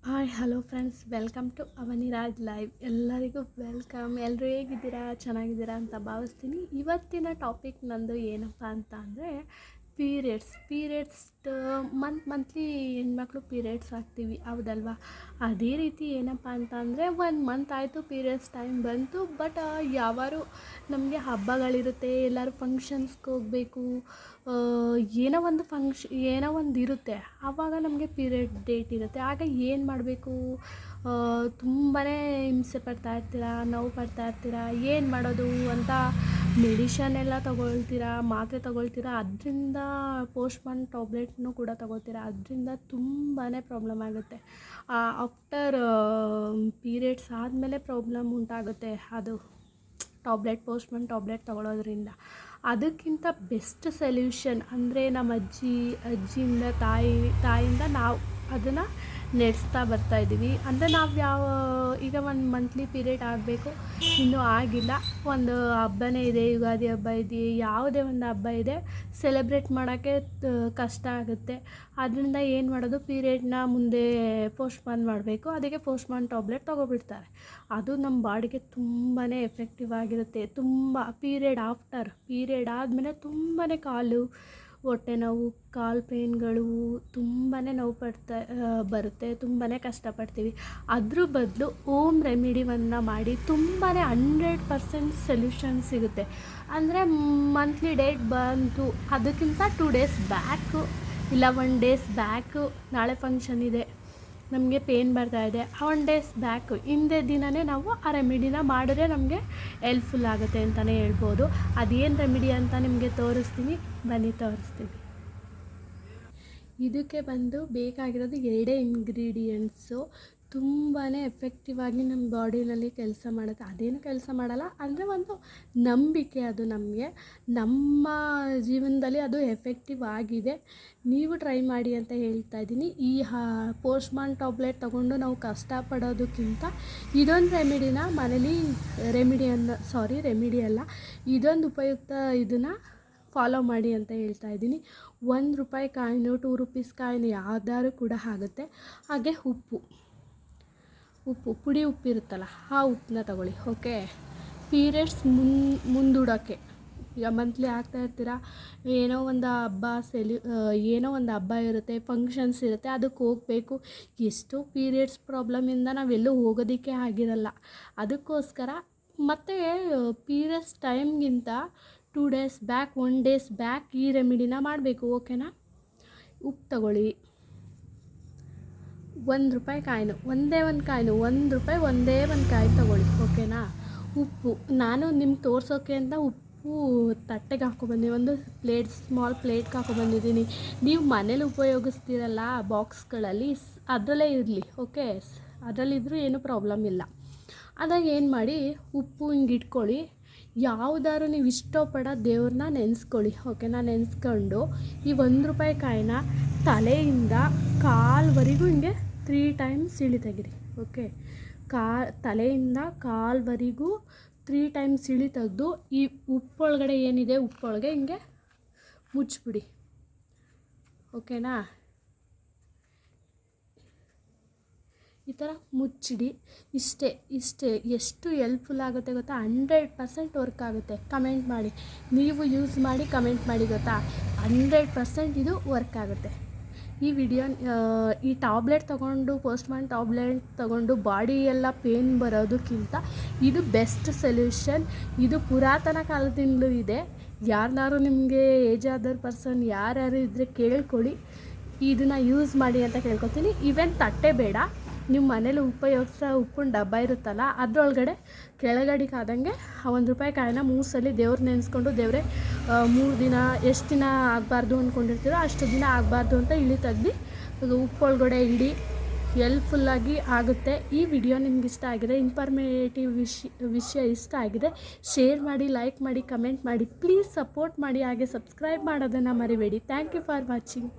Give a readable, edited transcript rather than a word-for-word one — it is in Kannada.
Hi hello friends, welcome to Avaniraj live. ಎಲ್ಲರಿಗೂ ವೆಲ್ಕಮ್. ಎಲ್ಲರೂ ಹೇಗಿದ್ದೀರಾ? ಚೆನ್ನಾಗಿದ್ದೀರಾ ಅಂತ ಭಾವಿಸ್ತೀನಿ. ಇವತ್ತಿನ ಟಾಪಿಕ್ ನಂದು ಏನಪ್ಪ ಅಂತ ಅಂದರೆ ಪೀರಿಯಡ್ಸ್ ಮಂತ್ಲಿ ಹೆಣ್ಮಕ್ಳು ಪೀರಿಯಡ್ಸ್ ಆಗ್ತೀವಿ, ಹೌದಲ್ವಾ? ಅದೇ ರೀತಿ ಏನಪ್ಪ ಅಂತ ಅಂದರೆ 1 ಮಂತ್ ಆಯಿತು, ಪೀರಿಯಡ್ಸ್ ಟೈಮ್ ಬಂತು. ಬಟ್ ಯಾವಾರು ನಮಗೆ ಹಬ್ಬಗಳಿರುತ್ತೆ, ಎಲ್ಲರೂ ಫಂಕ್ಷನ್ಸ್ಗೆ ಹೋಗಬೇಕು, ಏನೋ ಒಂದು ಇರುತ್ತೆ, ಆವಾಗ ನಮಗೆ ಪೀರಿಯಡ್ ಡೇಟ್ ಇರುತ್ತೆ. ಆಗ ಏನು ಮಾಡಬೇಕು? ತುಂಬಾ ಹಿಂಸೆ ಪಡ್ತಾ ಇರ್ತೀರಾ, ನೋವು ಪಡ್ತಾ ಇರ್ತೀರಾ. ಏನು ಮಾಡೋದು ಅಂತ ಮೆಡಿಷನ್ ಎಲ್ಲ ತೊಗೊಳ್ತೀರಾ, ಮಾತ್ರೆ ತೊಗೊಳ್ತೀರಾ, ಅದರಿಂದ ಪೋಸ್ಟ್ಮಾರ್ಟಮ್ ಟ್ಯಾಬ್ಲೆಟ್ನೂ ಕೂಡ ತೊಗೋತೀರಾ. ಅದರಿಂದ ತುಂಬಾ ಪ್ರಾಬ್ಲಮ್ ಆಗುತ್ತೆ. ಆಫ್ಟರ್ ಪೀರಿಯಡ್ಸ್ ಆದಮೇಲೆ ಪ್ರಾಬ್ಲಮ್ ಉಂಟಾಗುತ್ತೆ ಅದು ಪೋಸ್ಟ್ಮಾರ್ಟಮ್ ಟ್ಯಾಬ್ಲೆಟ್ ತೊಗೊಳೋದ್ರಿಂದ. ಅದಕ್ಕಿಂತ ಬೆಸ್ಟ್ ಸೊಲ್ಯೂಷನ್ ಅಂದರೆ ನಮ್ಮ ಅಜ್ಜಿಯಿಂದ ತಾಯಿಯಿಂದ ನಾವು ಅದನ್ನು ನಡೆಸ್ತಾ ಬರ್ತಾಯಿದ್ದೀವಿ. ಅಂದರೆ ನಾವು ಈಗ 1 ಮಂತ್ಲಿ ಪೀರಿಯಡ್ ಆಗಬೇಕು, ಇನ್ನೂ ಆಗಿಲ್ಲ, ಒಂದು ಹಬ್ಬನೇ ಇದೆ, ಯುಗಾದಿ ಹಬ್ಬ ಇದೆ, ಯಾವುದೇ ಒಂದು ಹಬ್ಬ ಇದೆ, ಸೆಲೆಬ್ರೇಟ್ ಮಾಡೋಕ್ಕೆ ಕಷ್ಟ ಆಗುತ್ತೆ. ಅದರಿಂದ ಏನು ಮಾಡೋದು, ಪೀರಿಯಡ್ನ ಮುಂದೆ ಪೋಸ್ಟ್ಮಾರ್ನ್ ಮಾಡಬೇಕು. ಅದಕ್ಕೆ ಪೋಸ್ಟ್ಮಾರ್ಟಮ್ ಟ್ಯಾಬ್ಲೆಟ್ ತೊಗೊಬಿಡ್ತಾರೆ. ಅದು ನಮ್ಮ ಬಾಡಿಗೆ ತುಂಬಾ ಎಫೆಕ್ಟಿವ್ ಆಗಿರುತ್ತೆ. ಪೀರಿಯಡ್ ಆದಮೇಲೆ ತುಂಬಾ ಕಾಲು ಹೊಟ್ಟೆ ನೋವು, ಕಾಲು ಪೇನ್ಗಳು, ತುಂಬಾ ನೋವು ಬರುತ್ತೆ, ತುಂಬಾ ಕಷ್ಟಪಡ್ತೀವಿ. ಅದ್ರ ಬದಲು ಹೋಮ್ ರೆಮಿಡಿವನ್ನು ಮಾಡಿ ತುಂಬಾ 100% ಸೊಲ್ಯೂಷನ್ ಸಿಗುತ್ತೆ. ಅಂದರೆ ಮಂತ್ಲಿ ಡೇಟ್ ಬಂತು, ಅದಕ್ಕಿಂತ 2 ಡೇಸ್ ಬ್ಯಾಕು ಇಲ್ಲ 1 ಡೇಸ್ ಬ್ಯಾಕು, ನಾಳೆ ಫಂಕ್ಷನ್ ಇದೆ, ನಮಗೆ ಪೇನ್ ಬರ್ತಾಯಿದೆ, 1 ಡೇಸ್ ಬ್ಯಾಕು ಹಿಂದೆ ದಿನವೇ ನಾವು ಆ ರೆಮಿಡಿನ ಮಾಡಿದ್ರೆ ನಮಗೆ ಹೆಲ್ಪ್ಫುಲ್ ಆಗುತ್ತೆ ಅಂತಲೇ ಹೇಳ್ಬೋದು. ಅದೇನು ರೆಮಿಡಿ ಅಂತ ನಿಮಗೆ ತೋರಿಸ್ತೀನಿ, ಬನ್ನಿ ತೋರಿಸ್ತೀನಿ. ಇದಕ್ಕೆ ಬೇಕಾಗಿರೋದು 2 ಇಂಗ್ರೀಡಿಯೆಂಟ್ಸು. ತುಂಬಾ ಎಫೆಕ್ಟಿವ್ ಆಗಿ ನಮ್ಮ ಬಾಡಿನಲ್ಲಿ ಕೆಲಸ ಮಾಡುತ್ತೆ. ಅದೇನು ಕೆಲಸ ಮಾಡಲ್ಲ ಅಂದರೆ ಒಂದು ನಂಬಿಕೆ, ಅದು ನಮ್ಮ ಜೀವನದಲ್ಲಿ ಅದು ಎಫೆಕ್ಟಿವ್ ಆಗಿದೆ. ನೀವು ಟ್ರೈ ಮಾಡಿ ಅಂತ ಹೇಳ್ತಾ ಇದ್ದೀನಿ. ಈ ಪೋಸ್ಟ್ಮಾರ್ಟಮ್ ಟ್ಯಾಬ್ಲೆಟ್ ತೊಗೊಂಡು ನಾವು ಕಷ್ಟಪಡೋದಕ್ಕಿಂತ ಇದೊಂದು ರೆಮಿಡಿನ ಮನೇಲಿ ರೆಮಿಡಿ ಅಲ್ಲ, ಇದೊಂದು ಉಪಯುಕ್ತ ಇದನ್ನು ಫಾಲೋ ಮಾಡಿ ಅಂತ ಹೇಳ್ತಾ ಇದ್ದೀನಿ. 1 ರೂಪಾಯಿ ಕಾಯಿನು, 2 ರೂಪೀಸ್ ಕಾಯಿನು ಯಾವ್ದಾದ್ರು ಕೂಡ ಆಗುತ್ತೆ. ಹಾಗೆ ಉಪ್ಪು ಪುಡಿ ಉಪ್ಪಿರುತ್ತಲ್ಲ, ಆ ಉಪ್ಪನ್ನ ತಗೊಳ್ಳಿ. ಓಕೆ, ಪೀರಿಯಡ್ಸ್ ಮುಂದೂಡೋಕ್ಕೆ ಈಗ ಮಂತ್ಲಿ ಆಗ್ತಾ ಇರ್ತೀರ, ಏನೋ ಒಂದು ಹಬ್ಬ ಇರುತ್ತೆ, ಫಂಕ್ಷನ್ಸ್ ಇರುತ್ತೆ, ಅದಕ್ಕೆ ಹೋಗಬೇಕು. ಎಷ್ಟೋ ಪೀರಿಯಡ್ಸ್ ಪ್ರಾಬ್ಲಮಿಂದ ನಾವೆಲ್ಲೂ ಹೋಗೋದಕ್ಕೆ ಆಗಿರಲ್ಲ. ಅದಕ್ಕೋಸ್ಕರ ಮತ್ತು ಪೀರಿಯಡ್ಸ್ ಟೈಮ್ಗಿಂತ 2 ಡೇಸ್ ಬ್ಯಾಕ್, 1 ಡೇಸ್ ಬ್ಯಾಕ್ ಈ ರೆಮಿಡಿನ ಮಾಡಬೇಕು. ಓಕೆನಾ? ಉಪ್ಪು ತಗೊಳ್ಳಿ, 1 ರೂಪಾಯಿ ಕಾಯಿನು, ಒಂದೇ ಒಂದು ಕಾಯಿನು, 1 ರೂಪಾಯಿ ಒಂದೇ ಒಂದು ಕಾಯಿ ತಗೊಳ್ಳಿ. ಓಕೆನಾ? ಉಪ್ಪು ನಾನು ನಿಮ್ಗೆ ತೋರಿಸೋಕ್ಕೆ ಅಂತ ಉಪ್ಪು ತಟ್ಟೆಗೆ ಹಾಕೊಬಂದು, ಒಂದು ಸ್ಮಾಲ್ ಪ್ಲೇಟ್ಗೆ ಹಾಕೊಬಂದಿದ್ದೀನಿ. ನೀವು ಮನೇಲಿ ಉಪಯೋಗಿಸ್ತೀರಲ್ಲ ಬಾಕ್ಸ್ಗಳಲ್ಲಿ, ಅದರಲ್ಲೇ ಇರಲಿ. ಓಕೆ, ಅದರಲ್ಲಿದ್ದರೂ ಏನೂ ಪ್ರಾಬ್ಲಮ್ ಇಲ್ಲ. ಅದಾಗ ಏನು ಮಾಡಿ, ಉಪ್ಪು ಹಿಂಗೆ ಇಟ್ಕೊಳ್ಳಿ. ಯಾವುದಾದ್ರು ನೀವು ಇಷ್ಟಪಡೋ ದೇವ್ರನ್ನ ನೆನೆಸ್ಕೊಳ್ಳಿ. ಓಕೆನಾ? ನೆನೆಸ್ಕೊಂಡು ಈ 1 ರೂಪಾಯಿ ಕಾಯಿನ ತಲೆಯಿಂದ ಕಾಲ್ವರೆಗೂ ಹಿಂಗೆ 3 ಟೈಮ್ಸ್ ಇಳಿ ತೆಗಿರಿ. ಓಕೆ, ತಲೆಯಿಂದ ಕಾಲ್ವರೆಗೂ 3 ಟೈಮ್ಸ್ ಇಳಿ ತೆಗೆದು ಈ ಉಪ್ಪೊಳಗಡೆ ಏನಿದೆ, ಉಪ್ಪೊಳಗೆ ಹಿಂಗೆ ಮುಚ್ಚಿಬಿಡಿ. ಓಕೆನಾ? ಈ ಥರ ಮುಚ್ಚಿಡಿ. ಇಷ್ಟೇ ಎಷ್ಟು ಹೆಲ್ಪ್ಫುಲ್ ಆಗುತ್ತೆ ಗೊತ್ತಾ? 100% ವರ್ಕ್ ಆಗುತ್ತೆ. ಕಮೆಂಟ್ ಮಾಡಿ, ನೀವು ಯೂಸ್ ಮಾಡಿ ಕಮೆಂಟ್ ಮಾಡಿ ಗೊತ್ತಾ? 100% ಇದು ವರ್ಕ್ ಆಗುತ್ತೆ. ಈ ಟ್ಯಾಬ್ಲೆಟ್ ತೊಗೊಂಡು, ಪೋಸ್ಟ್ಮಾರ್ಟಮ್ ಟ್ಯಾಬ್ಲೆಟ್ ತೊಗೊಂಡು ಬಾಡಿ ಎಲ್ಲ ಪೇನ್ ಬರೋದಕ್ಕಿಂತ ಇದು ಬೆಸ್ಟ್ ಸೊಲ್ಯೂಷನ್. ಇದು ಪುರಾತನ ಕಾಲದಿಂದಲೂ ಇದೆ. ಯಾರನ್ನಾರು ನಿಮಗೆ ಏಜ್ ಆದ ಪರ್ಸನ್ ಯಾರ್ಯಾರು ಇದ್ದರೆ ಕೇಳ್ಕೊಳ್ಳಿ, ಇದನ್ನು ಯೂಸ್ ಮಾಡಿ ಅಂತ ಕೇಳ್ಕೊತೀನಿ. ಈವನ್ ತಟ್ಟೆ ಬೇಡ, ನೀವು ಮನೇಲಿ ಉಪಯೋಗಿಸೋ ಉಪ್ಪಿನ ಡಬ್ಬ ಇರುತ್ತಲ್ಲ, ಅದರೊಳಗಡೆ ಕೆಳಗಡೆಗೆ ಆದಂಗೆ 1 ರೂಪಾಯಿ ಕಾಯಿನ 3 ಸಲ ದೇವ್ರು ನೆನೆಸ್ಕೊಂಡು, ದೇವರೇ 3 ದಿನ, ಎಷ್ಟು ದಿನ ಆಗಬಾರ್ದು ಅಂದ್ಕೊಂಡಿರ್ತೀರೋ ಅಷ್ಟು ದಿನ ಆಗಬಾರ್ದು ಅಂತ ಇಳಿ ತೆಗ್ದು ಉಪ್ಪೊಳಗಡೆ ಇಡಿ. ಹೆಲ್ಪ್ಫುಲ್ಲಾಗಿ ಆಗುತ್ತೆ. ಈ ವಿಡಿಯೋ ನಿಮ್ಗೆ ಇಷ್ಟ ಆಗಿದೆ, ಇನ್ಫಾರ್ಮೇಟಿವ್ ವಿಷಯ ಇಷ್ಟ ಆಗಿದೆ, ಶೇರ್ ಮಾಡಿ, ಲೈಕ್ ಮಾಡಿ, ಕಮೆಂಟ್ ಮಾಡಿ, ಪ್ಲೀಸ್ ಸಪೋರ್ಟ್ ಮಾಡಿ. ಹಾಗೆ ಸಬ್ಸ್ಕ್ರೈಬ್ ಮಾಡೋದನ್ನು ಮರಿಬೇಡಿ. Thank you for watching.